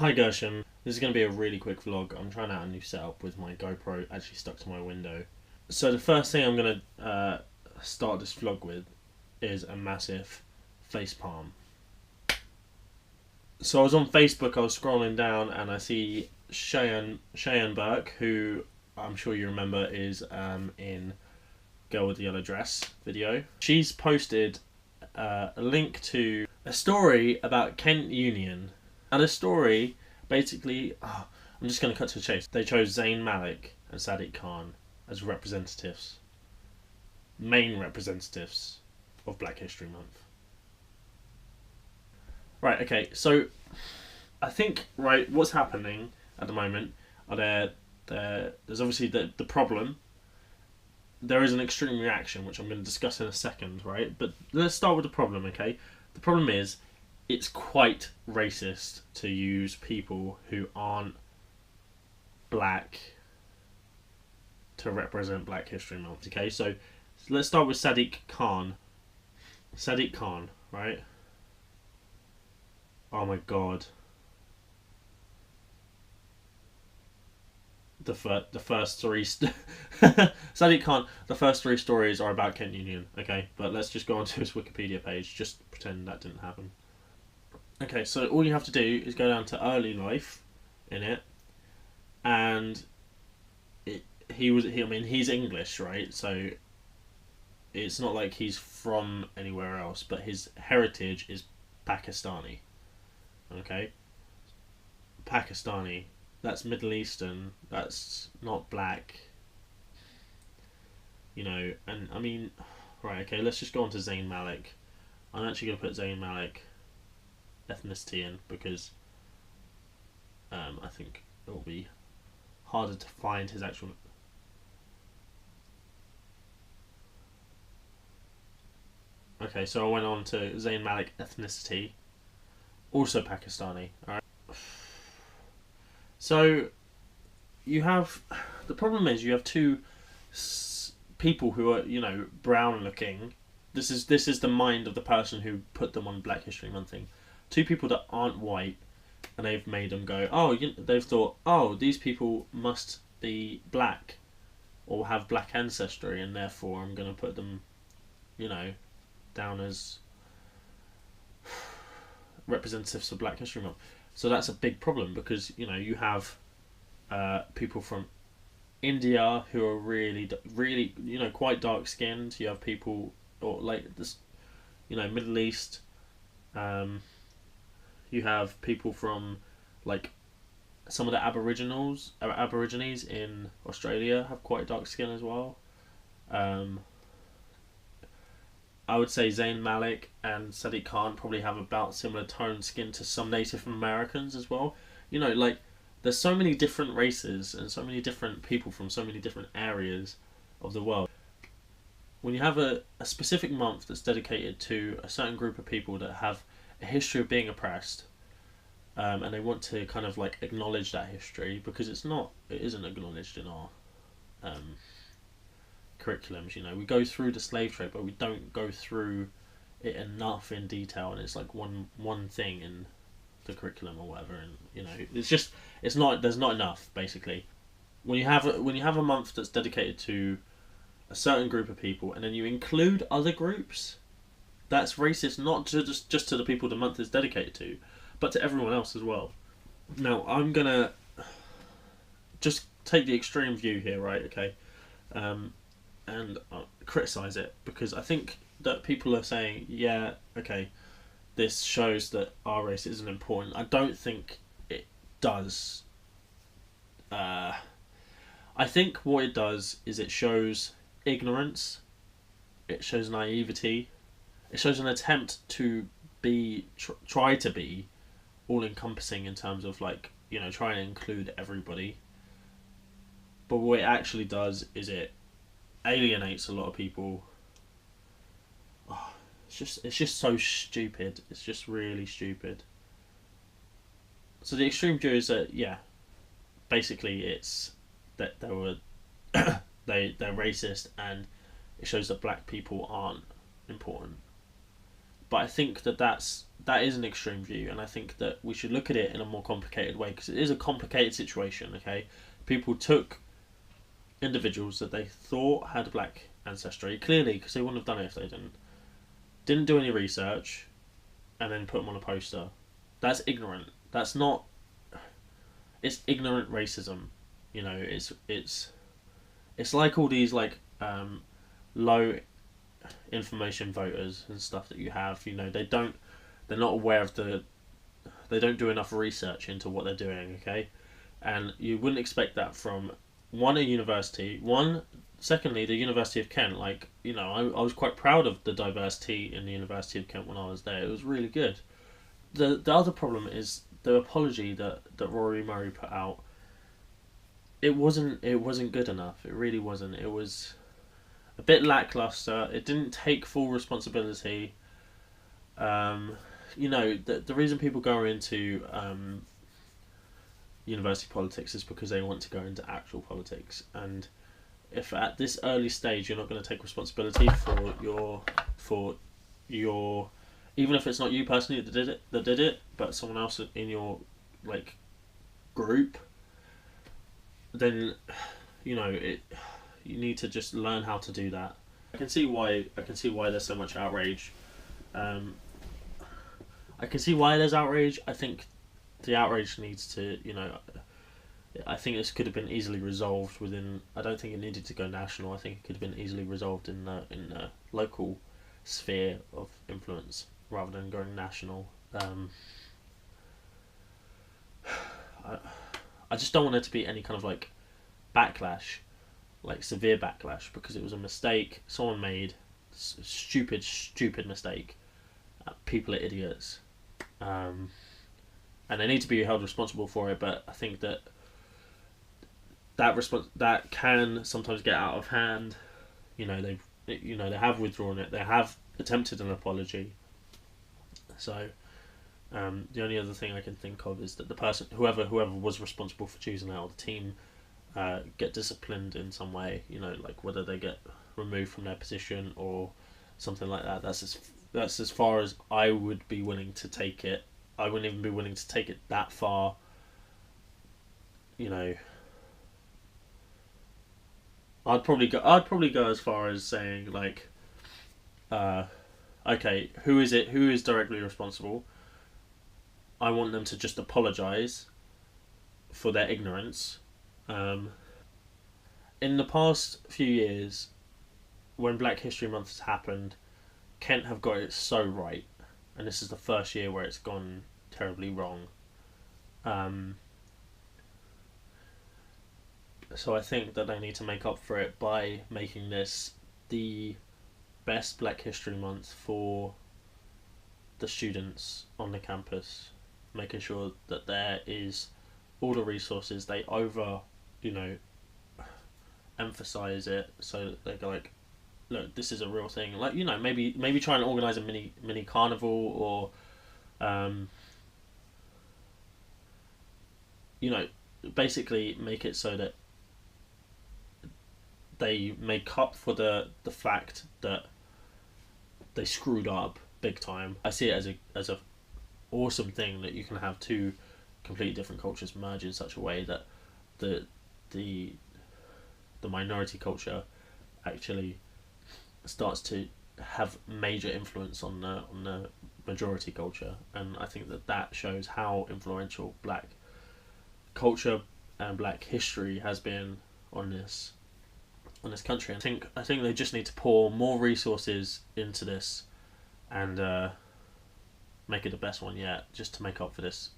Hi Gershon, this is going to be a really quick vlog. I'm trying out a new setup with my GoPro actually stuck to my window. So the first thing I'm going to start this vlog with is a massive facepalm. So I was on Facebook, I was scrolling down and I see Cheyenne Burke, who I'm sure you remember is in Girl with the Yellow Dress video. She's posted a link to a story about Kent Union. And the story, basically, I'm just going to cut to the chase. They chose Zayn Malik and Sadiq Khan as representatives, main representatives of Black History Month. Right, okay, so I think, what's happening at the moment are there's obviously the problem. There is an extreme reaction, which I'm going to discuss in a second, right? But let's start with the problem, okay? The problem is, it's quite racist to use people who aren't black to represent Black History Month, okay? So let's start with Sadiq Khan. Sadiq Khan, right? Oh my god. The first three Sadiq Khan, the first three stories are about Kent Union, okay? But let's just go onto his Wikipedia page, just pretend that didn't happen. Okay, so all you have to do is go down to early life in it, and he's English, right? So it's not like he's from anywhere else, but his heritage is Pakistani. Okay? Pakistani. That's Middle Eastern. That's not black. You know, and I mean, right, okay, let's just go on to Zayn Malik. I'm actually going to put Zayn Malik ethnicity in because I think it will be harder to find his actual. Okay, so I went on to Zayn Malik ethnicity, also Pakistani. Alright. So you have, the problem is you have two people who are, you know, brown looking. This is the mind of the person who put them on Black History Month thing. Two people that aren't white, and they've made them go, oh, they've thought, oh, these people must be black or have black ancestry, and therefore I'm going to put them, you know, down as representatives of Black History Month. So that's a big problem because, you know, you have people from India who are really, you know, quite dark skinned. You have people, or like this, you know, Middle East. You have people from, like, some of the Aborigines in Australia have quite dark skin as well. I would say Zayn Malik and Sadiq Khan probably have about similar toned skin to some Native Americans as well. You know, like, there's so many different races and so many different people from so many different areas of the world. When you have a specific month that's dedicated to a certain group of people that have a history of being oppressed, and they want to kind of like acknowledge that history, because it isn't acknowledged in our curriculums. You know, we go through the slave trade, but we don't go through it enough in detail, and it's like one thing in the curriculum or whatever, and you know, there's not enough basically. When you have a month that's dedicated to a certain group of people, and then you include other groups, that's racist, not to just to the people the month is dedicated to, but to everyone else as well. Now, I'm gonna just take the extreme view here, right? Okay, and criticize it, because I think that people are saying, yeah, okay, this shows that our race isn't important. I don't think it does. I think what it does is it shows ignorance, it shows naivety, it shows an attempt to try to be all-encompassing in terms of, like, you know, trying to include everybody. But what it actually does is it alienates a lot of people. Oh, it's just so stupid. It's just really stupid. So the extreme view is that, yeah, basically it's that they were they're racist, and it shows that black people aren't important. But I think that is an extreme view, and I think that we should look at it in a more complicated way, because it is a complicated situation. Okay, people took individuals that they thought had black ancestry, clearly, because they wouldn't have done it if they didn't do any research, and then put them on a poster. That's ignorant. That's not. It's ignorant racism. You know, it's like all these like low information voters and stuff that you have. You know, they're not aware of they don't do enough research into what they're doing. Okay, and you wouldn't expect that from a university. Secondly, the University of Kent. Like, you know, I was quite proud of the diversity in the University of Kent when I was there. It was really good. The other problem is the apology that Rory Murray put out. It wasn't good enough. It really wasn't. It was a bit lackluster. It didn't take full responsibility. You know, the reason people go into university politics is because they want to go into actual politics, and if at this early stage you're not going to take responsibility for your even if it's not you personally that did it, but someone else in your like group, then you know you need to just learn how to do that. I can see why there's so much outrage. I can see why there's outrage. I think the outrage needs to, you know, I think this could have been easily resolved within. I don't think it needed to go national. I think it could have been easily resolved in the local sphere of influence rather than going national. I just don't want there to be any kind of like backlash, like severe backlash, because it was a mistake someone made, stupid mistake. People are idiots, and they need to be held responsible for it. But I think that that can sometimes get out of hand. You know, they have withdrawn it. They have attempted an apology. So the only other thing I can think of is that the person, whoever was responsible for choosing that, or the team, get disciplined in some way. You know, like whether they get removed from their position or something like that. That's as far as I would be willing to take it. I wouldn't even be willing to take it that far. You know, I'd probably go as far as saying like, okay, who is directly responsible? I want them to just apologise for their ignorance. In the past few years, when Black History Month has happened, Kent have got it so right, and this is the first year where it's gone terribly wrong. So I think that they need to make up for it by making this the best Black History Month for the students on the campus, making sure that there is all the resources. They emphasize it, so that they go like, look, this is a real thing. Like, you know, maybe try and organize a mini carnival, or you know, basically make it so that they make up for the fact that they screwed up big time. I see it as a awesome thing that you can have two completely different cultures merge in such a way that the minority culture actually starts to have major influence on the majority culture, and I think that shows how influential Black culture and Black history has been on this country. I think they just need to pour more resources into this and make it the best one yet, just to make up for this.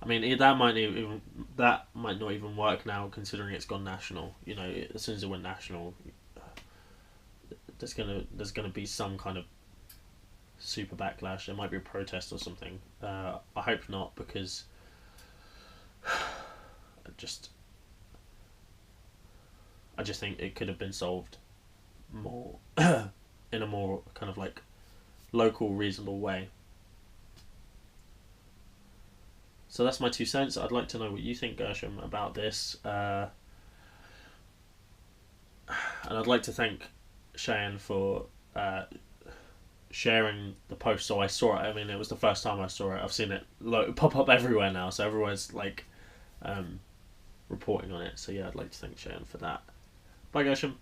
I mean, that might not even work now, considering it's gone national. You know, as soon as it went national, there's gonna be some kind of super backlash. There might be a protest or something. I hope not, because I just think it could have been solved more in a more kind of like local, reasonable way. So that's my 2 cents. I'd like to know what you think, Gershom, about this. And I'd like to thank Cheyenne for sharing the post, so I saw it. I mean, it was the first time I saw it. I've seen it pop up everywhere now, so everyone's like reporting on it. So yeah, I'd like to thank Sharon for that. Bye, Gershom.